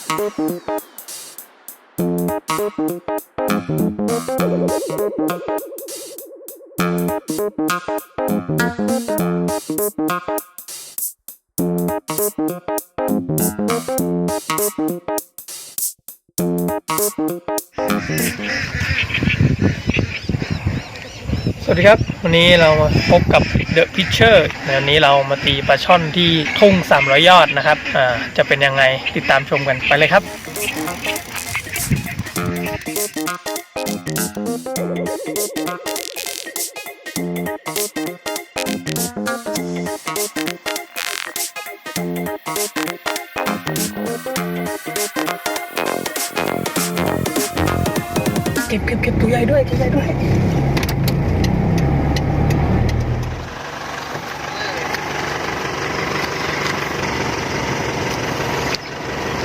สวัสดีครับวันนี้เรามาพบกับ The Fisher วันนี้เรามาตีปลาช่อนที่ทุ่ง300 ยอดนะครับจะเป็นยังไงติดตามชมกันไปเลยครับเก็บตัวใหญ่ด้วย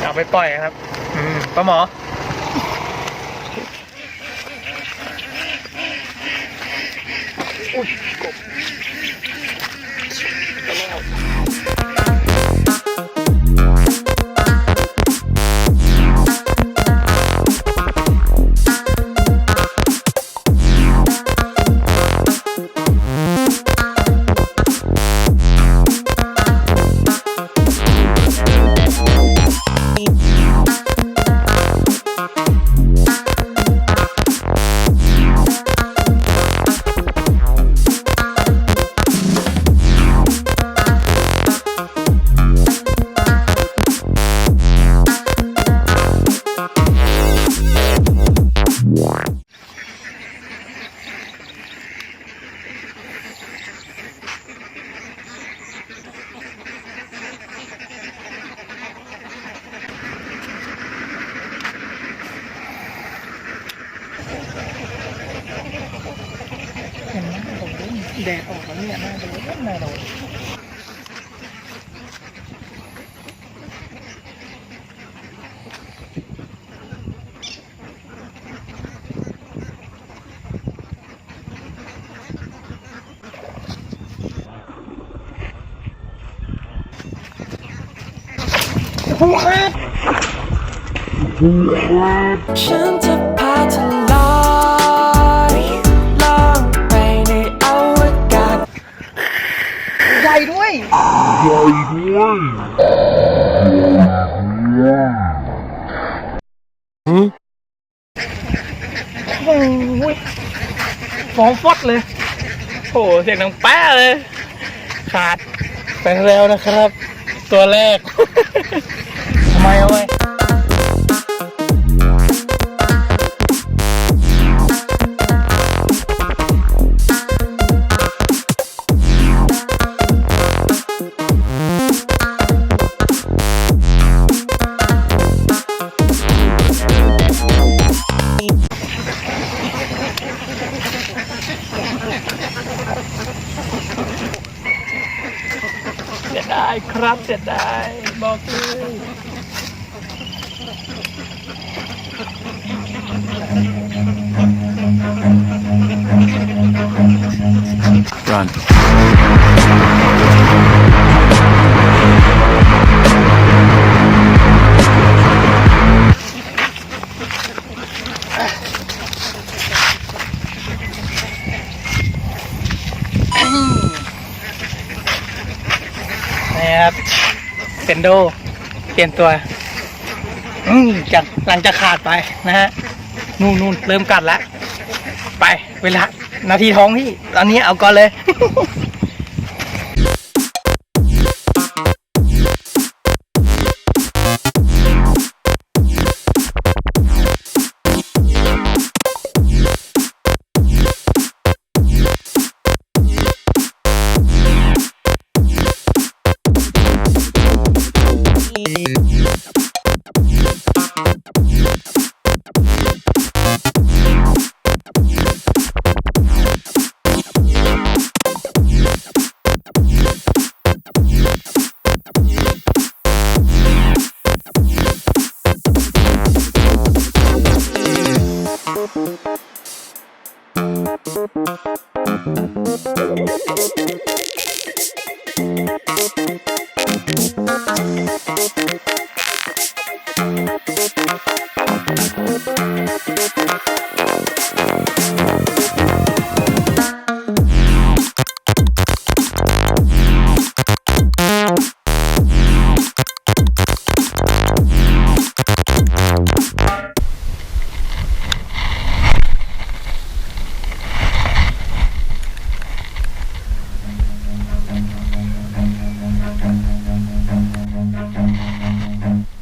เอาไปปล่อยครับป้าหมออุ้ยกบแดดออกแล้วเนี่ยน่าโดนฉันจะพาเธอลอยล่องไปในอวกาศใหญ่ด้วยโอ้ยฟองฟอดเลยโอ้เสียงดังแป๊ะเลยขาดไปแล้วนะครับตัวแรกทำไมเอาไว้เสียดายครับเสียดายบอกเลย Run.นะครับเซนโดเปลี่ยนตัวจากหลังจากขาดไปนะฮะนู่นเริ่มกัดแล้วไปเวลานาทีท้องพี่ตอนนี้เอาก่อนเลย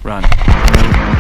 Run.